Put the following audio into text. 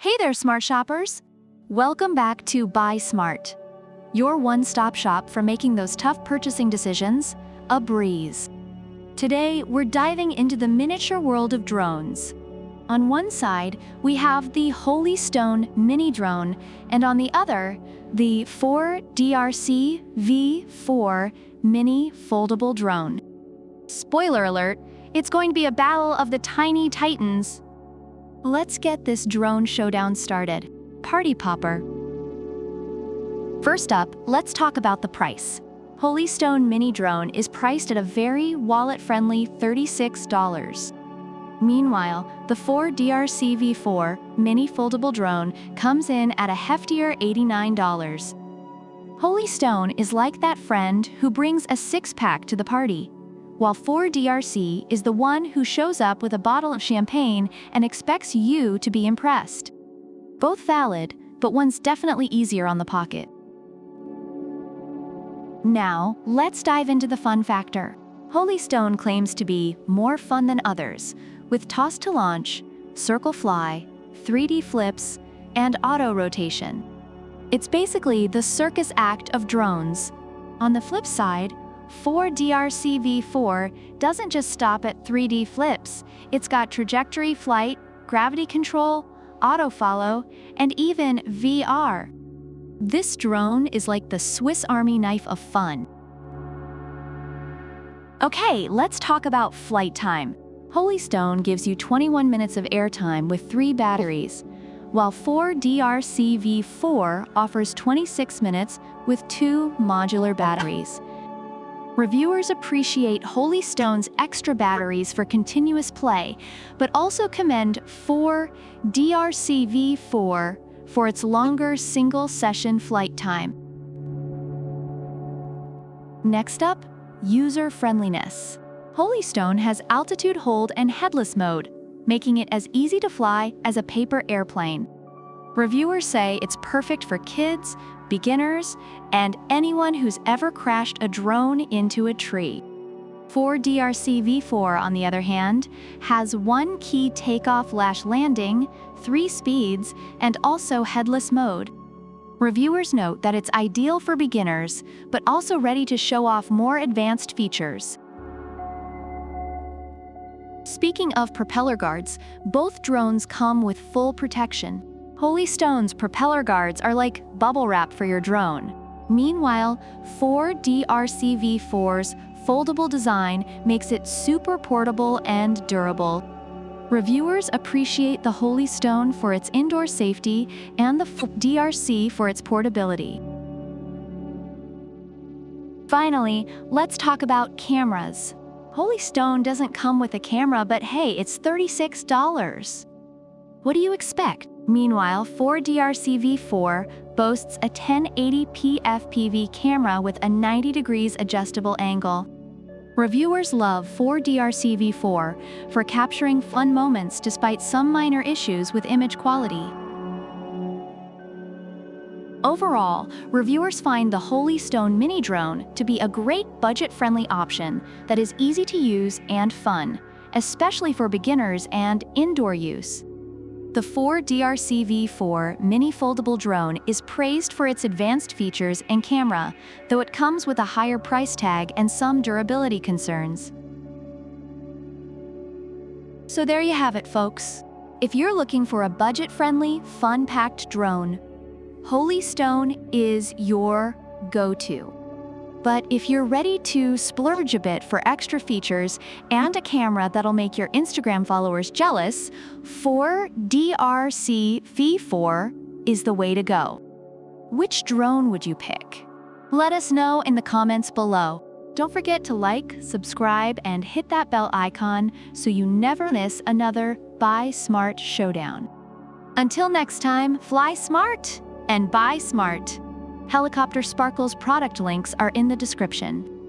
Hey there, smart shoppers! Welcome back to Buy Smart, your one-stop shop for making those tough purchasing decisions a breeze. Today, we're diving into the miniature world of drones. On one side, we have the Holy Stone mini drone, and on the other, the 4DRC V4 mini foldable drone. Spoiler alert, it's going to be a battle of the tiny titans. Let's get this drone showdown started. Party popper. First up, let's talk about the price. Holy Stone mini drone is priced at a very wallet-friendly $36. Meanwhile, the 4DRC V4 mini foldable drone comes in at a heftier $89. Holy Stone is like that friend who brings a six-pack to the party, while 4DRC is the one who shows up with a bottle of champagne and expects you to be impressed. Both valid, but one's definitely easier on the pocket. Now, let's dive into the fun factor. Holy Stone claims to be more fun than others, with toss to launch, circle fly, 3D flips, and auto rotation. It's basically the circus act of drones. On the flip side, 4DRC V4 doesn't just stop at 3D flips. It's got trajectory flight, gravity control, auto follow, and even VR. This drone is like the Swiss Army knife of fun. Okay, let's talk about flight time. Holy Stone gives you 21 minutes of airtime with 3 batteries, while 4DRC V4 offers 26 minutes with 2 modular batteries. Reviewers appreciate Holy Stone's extra batteries for continuous play, but also commend 4DRC V4 for its longer single-session flight time. Next up, user-friendliness. Holy Stone has altitude hold and headless mode, making it as easy to fly as a paper airplane. Reviewers say it's perfect for kids, beginners, and anyone who's ever crashed a drone into a tree. 4DRC V4, on the other hand, has 1 key takeoff/landing, 3 speeds, and also headless mode. Reviewers note that it's ideal for beginners, but also ready to show off more advanced features. Speaking of propeller guards, both drones come with full protection. Holy Stone's propeller guards are like bubble wrap for your drone. Meanwhile, 4DRC V4's foldable design makes it super portable and durable. Reviewers appreciate the Holy Stone for its indoor safety and the 4DRC for its portability. Finally, let's talk about cameras. Holy Stone doesn't come with a camera, but hey, it's $36. What do you expect? Meanwhile, 4DRC V4 boasts a 1080p FPV camera with a 90 degrees adjustable angle. Reviewers love 4DRC V4 for capturing fun moments despite some minor issues with image quality. Overall, reviewers find the Holy Stone mini drone to be a great budget-friendly option that is easy to use and fun, especially for beginners and indoor use. The 4DRC V4 mini foldable drone is praised for its advanced features and camera, though it comes with a higher price tag and some durability concerns. So there you have it, folks. If you're looking for a budget-friendly, fun-packed drone, Holy Stone is your go-to. But if you're ready to splurge a bit for extra features and a camera that'll make your Instagram followers jealous, 4DRC V4 is the way to go. Which drone would you pick? Let us know in the comments below. Don't forget to like, subscribe, and hit that bell icon so you never miss another Buy Smart showdown. Until next time, fly smart and buy smart. Helicopter Sparkle's product links are in the description.